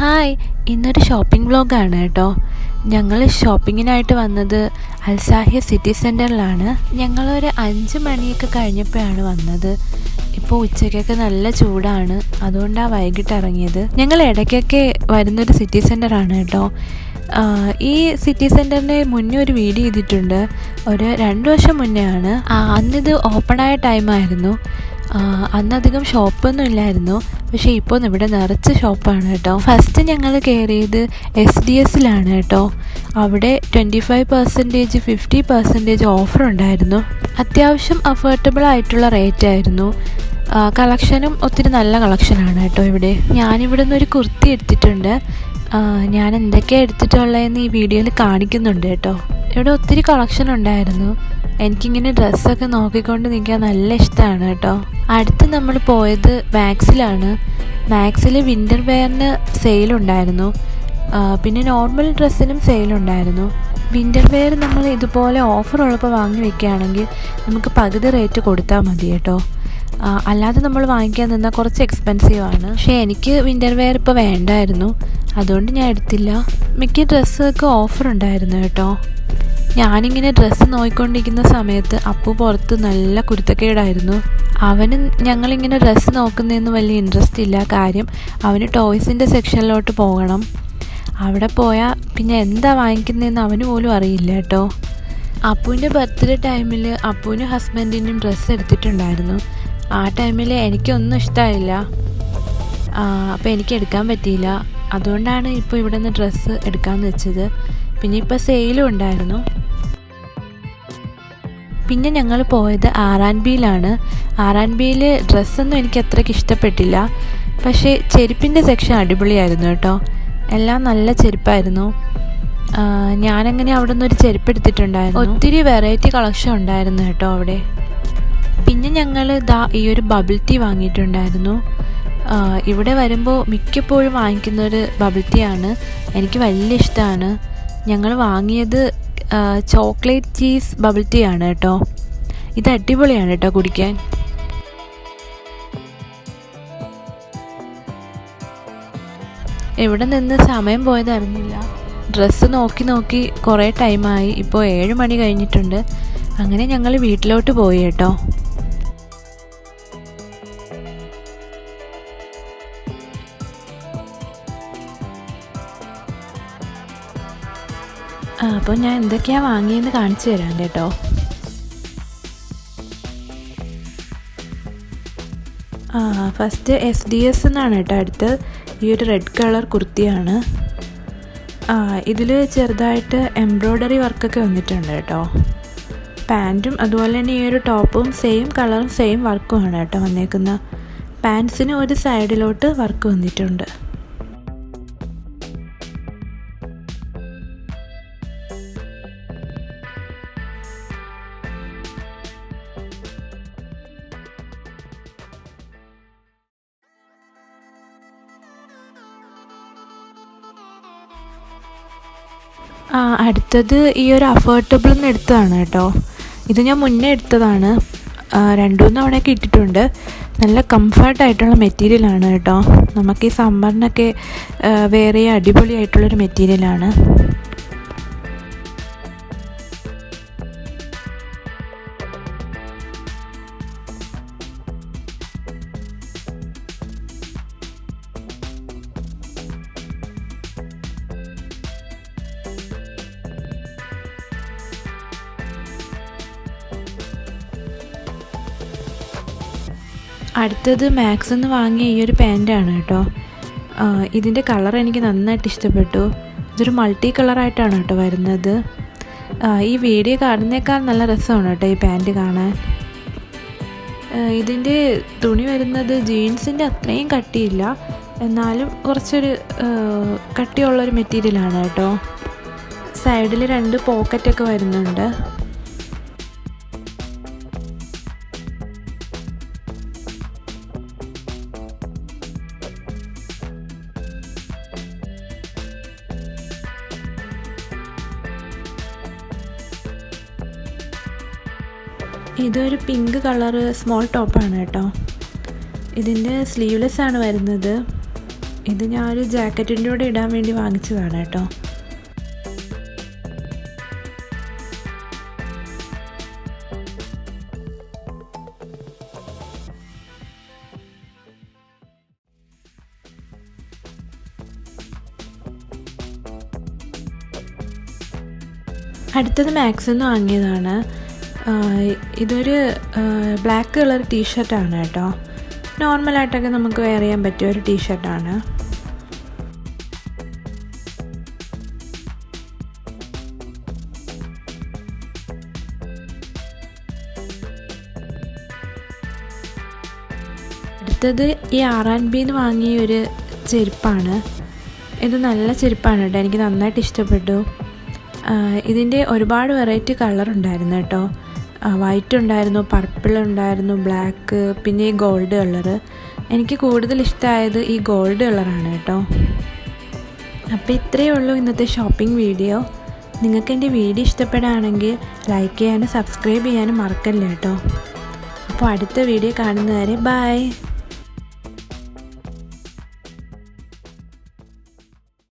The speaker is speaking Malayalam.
ഹായ്, ഇന്നൊരു ഷോപ്പിംഗ് വ്ലോഗാണ് കേട്ടോ. ഞങ്ങൾ ഷോപ്പിങ്ങിനായിട്ട് വന്നത് അൽസാഹിയ സിറ്റി സെൻറ്ററിലാണ്. ഞങ്ങളൊരു 5 മണിയൊക്കെ കഴിഞ്ഞപ്പോഴാണ് വന്നത്. ഇപ്പോൾ ഉച്ചയ്ക്കൊക്കെ നല്ല ചൂടാണ്, അതുകൊണ്ടാണ് വൈകിട്ട് ഇറങ്ങിയത്. ഞങ്ങൾ ഇടയ്ക്കൊക്കെ വരുന്നൊരു സിറ്റി സെൻറ്ററാണ് കേട്ടോ. ഈ സിറ്റി സെൻറ്ററിന് മുന്നേ ഒരു വീഡിയോ ചെയ്തിട്ടുണ്ട്, ഒരു 2 വർഷം മുന്നേ ആണ്. അന്നിത് ഓപ്പണായ ടൈമായിരുന്നു. അന്നധികം ഷോപ്പൊന്നും ഇല്ലായിരുന്നു, പക്ഷേ ഇപ്പോൾ ഇവിടെ നിറച്ച് ഷോപ്പാണ് കേട്ടോ. ഫസ്റ്റ് ഞങ്ങൾ കയറിയത് SDS കേട്ടോ. അവിടെ 25%, 50% ഓഫർ ഉണ്ടായിരുന്നു. അത്യാവശ്യം അഫോർഡബിൾ ആയിട്ടുള്ള റേറ്റ് ആയിരുന്നു. കളക്ഷനും ഒത്തിരി നല്ല കളക്ഷനാണ് കേട്ടോ. ഞാനിവിടെ നിന്ന് ഒരു കുർത്തി എടുത്തിട്ടുണ്ട്. ഞാൻ എന്തൊക്കെയാണ് എടുത്തിട്ടുള്ളതെന്ന് ഈ വീഡിയോയിൽ കാണിക്കുന്നുണ്ട് കേട്ടോ. ഇവിടെ ഒത്തിരി കളക്ഷൻ ഉണ്ടായിരുന്നു. എനിക്കിങ്ങനെ ഡ്രസ്സൊക്കെ നോക്കിക്കൊണ്ട് നിൽക്കാൻ നല്ല ഇഷ്ടമാണ് കേട്ടോ. അടുത്ത് നമ്മൾ പോയത് മാക്സിലാണ്. മാക്സിൽ വിൻ്റർ വെയറിന് സെയിലുണ്ടായിരുന്നു, പിന്നെ നോർമൽ ഡ്രസ്സിനും സെയിലുണ്ടായിരുന്നു. വിൻ്റർ വെയർ നമ്മൾ ഇതുപോലെ ഓഫർ ഉള്ളപ്പോൾ വാങ്ങി വെക്കുകയാണെങ്കിൽ നമുക്ക് പകുതി റേറ്റ് കൊടുത്താൽ മതി കേട്ടോ. അല്ലാതെ നമ്മൾ വാങ്ങിക്കാൻ നിന്നാൽ കുറച്ച് എക്സ്പെൻസീവാണ്. പക്ഷേ എനിക്ക് വിൻ്റർ വെയർ ഇപ്പോൾ വേണ്ടായിരുന്നു, അതുകൊണ്ട് ഞാൻ എടുത്തില്ല. മിക്ക ഡ്രസ്സൊക്കെ ഓഫർ ഉണ്ടായിരുന്നു കേട്ടോ. ഞാനിങ്ങനെ ഡ്രസ്സ് നോക്കിക്കൊണ്ടിരിക്കുന്ന സമയത്ത് അപ്പു പുറത്ത് നല്ല കുരുത്തക്കേടായിരുന്നു. അവന് ഞങ്ങളിങ്ങനെ ഡ്രസ്സ് നോക്കുന്നതിന് വലിയ ഇൻട്രസ്റ്റ് ഇല്ല. കാര്യം അവന് ടോയ്സിൻ്റെ സെക്ഷനിലോട്ട് പോകണം. അവിടെ പോയാൽ പിന്നെ എന്താ വാങ്ങിക്കുന്നതെന്ന് അവന് പോലും അറിയില്ല കേട്ടോ. അപ്പുവിൻ്റെ ബർത്ത്ഡേ ടൈമിൽ അപ്പുവിനും ഹസ്ബൻഡിനും ഡ്രസ്സ് എടുത്തിട്ടുണ്ടായിരുന്നു. ആ ടൈമിൽ എനിക്കൊന്നും ഇഷ്ടമായില്ല, അപ്പോൾ എനിക്ക് എടുക്കാൻ പറ്റിയില്ല. അതുകൊണ്ടാണ് ഇപ്പോൾ ഇവിടെ നിന്ന് ഡ്രസ്സ് എടുക്കാമെന്ന് വെച്ചത്. പിന്നെ ഇപ്പോൾ സെയിലും ഉണ്ടായിരുന്നു. പിന്നെ ഞങ്ങൾ പോയത് R&Bയിലാണ്. R&Bയിൽ ഡ്രസ്സൊന്നും എനിക്ക് അത്രയ്ക്ക് ഇഷ്ടപ്പെട്ടില്ല, പക്ഷേ ചെരുപ്പിൻ്റെ സെക്ഷൻ അടിപൊളിയായിരുന്നു കേട്ടോ. എല്ലാം നല്ല ചെരുപ്പായിരുന്നു. ഞാനങ്ങനെ അവിടെ നിന്നൊരു ചെരുപ്പ് എടുത്തിട്ടുണ്ടായിരുന്നു. ഒത്തിരി വെറൈറ്റി കളക്ഷൻ ഉണ്ടായിരുന്നു കേട്ടോ അവിടെ. പിന്നെ ഞങ്ങൾ ഈ ഒരു ബബിൾ ടീ വാങ്ങിയിട്ടുണ്ടായിരുന്നു. ഇവിടെ വരുമ്പോൾ മിക്കപ്പോഴും വാങ്ങിക്കുന്നൊരു ബബിൾ ടീ ആണ്. എനിക്ക് വലിയ ഇഷ്ടമാണ്. ഞങ്ങൾ വാങ്ങിയത് ചോക്ലേറ്റ് ചീസ് ബബിൾ ടീ ആണ് കേട്ടോ. ഇത് അടിപൊളിയാണ് കേട്ടോ കുടിക്കാൻ. ഇവിടെ നിന്ന് സമയം പോയത് അറിഞ്ഞില്ല. ഡ്രസ്സ് നോക്കി കുറേ ടൈമായി. ഇപ്പോൾ 7 മണി കഴിഞ്ഞിട്ടുണ്ട്. അങ്ങനെ ഞങ്ങൾ വീട്ടിലോട്ട് പോയി കേട്ടോ. അപ്പോൾ ഞാൻ എന്തൊക്കെയാണ് വാങ്ങിയെന്ന് കാണിച്ചു തരാം കേട്ടോ. ഫസ്റ്റ് SDS എന്നാണ് കേട്ടോ അടുത്ത്. ഈ ഒരു റെഡ് കളർ കുർത്തിയാണ്. ഇതിൽ ചെറുതായിട്ട് എംബ്രോയ്ഡറി വർക്കൊക്കെ വന്നിട്ടുണ്ട് കേട്ടോ. പാൻറ്റും അതുപോലെ തന്നെ ഈ ഒരു ടോപ്പും സെയിം കളറും സെയിം വർക്കുമാണ് കേട്ടോ വന്നേക്കുന്ന. പാൻസിന് ഒരു സൈഡിലോട്ട് വർക്ക് വന്നിട്ടുണ്ട്. അടുത്തത് ഈ ഒരു അഫോർഡബിളിൽ നിന്ന് എടുത്തതാണ് കേട്ടോ. ഇത് ഞാൻ മുന്നേ എടുത്തതാണ്. 2-3 തവണയൊക്കെ ഇട്ടിട്ടുണ്ട്. നല്ല കംഫർട്ടായിട്ടുള്ള മെറ്റീരിയലാണ് കേട്ടോ. നമുക്ക് ഈ സമ്മറിനൊക്കെ വേറെ അടിപൊളിയായിട്ടുള്ളൊരു മെറ്റീരിയലാണ്. അടുത്തത് മാക്സിൽ നിന്ന് വാങ്ങിയ ഈ ഒരു പാൻറ്റാണ് കേട്ടോ. ഇതിൻ്റെ കളർ എനിക്ക് നന്നായിട്ട് ഇഷ്ടപ്പെട്ടു. ഇതൊരു മൾട്ടി കളറായിട്ടാണ് കേട്ടോ വരുന്നത്. ഈ വീഡിയോ കാണുന്നേക്കാൾ നല്ല രസമാണ് കേട്ടോ ഈ പാൻറ്റ് കാണാൻ. ഇതിൻ്റെ തുണി വരുന്നത് ജീൻസിൻ്റെ അത്രയും കട്ടിയില്ല, എന്നാലും കുറച്ചൊരു കട്ടിയുള്ളൊരു മെറ്റീരിയലാണ് കേട്ടോ. സൈഡിൽ 2 പോക്കറ്റൊക്കെ വരുന്നുണ്ട്. ഇതൊരു പിങ്ക് കളറ് സ്മോൾ ടോപ്പാണ് കേട്ടോ. ഇതിൻ്റെ സ്ലീവ്ലെസ് ആണ് വരുന്നത്. ഇത് ഞാനൊരു ജാക്കറ്റിൻ്റെ കൂടെ ഇടാൻ വേണ്ടി വാങ്ങിച്ചതാണ് കേട്ടോ. അടുത്തത് മാക്സിന്ന് വാങ്ങിയതാണ്. ഇതൊരു ബ്ലാക്ക് കളർ ടീഷർട്ടാണ് കേട്ടോ. നോർമലായിട്ടൊക്കെ നമുക്ക് വെയർ ചെയ്യാൻ പറ്റിയ ഒരു ടീഷർട്ടാണ്. അടുത്തത് ഈ R&Bന്ന് വാങ്ങിയ ഒരു ചെരുപ്പാണ്. ഇത് നല്ല ചെരുപ്പാണ് കേട്ടോ, എനിക്ക് നന്നായിട്ട് ഇഷ്ടപ്പെട്ടു. ഇതിൻ്റെ ഒരുപാട് വെറൈറ്റി കളർ ഉണ്ടായിരുന്നു കേട്ടോ. വൈറ്റ് ഉണ്ടായിരുന്നു, പർപ്പിൾ ഉണ്ടായിരുന്നു, ബ്ലാക്ക്, പിന്നെ ഈ ഗോൾഡ് കളറ്. എനിക്ക് കൂടുതൽ ഇഷ്ടമായത് ഈ ഗോൾഡ് കളറാണ് കേട്ടോ. അപ്പോൾ ഇത്രയേ ഉള്ളൂ ഇന്നത്തെ ഷോപ്പിംഗ് വീഡിയോ. നിങ്ങൾക്ക് എൻ്റെ വീഡിയോ ഇഷ്ടപ്പെടുകയാണെങ്കിൽ ലൈക്ക് ചെയ്യാനും സബ്സ്ക്രൈബ് ചെയ്യാനും മറക്കല്ലേ കേട്ടോ. അപ്പോൾ അടുത്ത വീഡിയോ കാണുന്നവരെ ബൈ.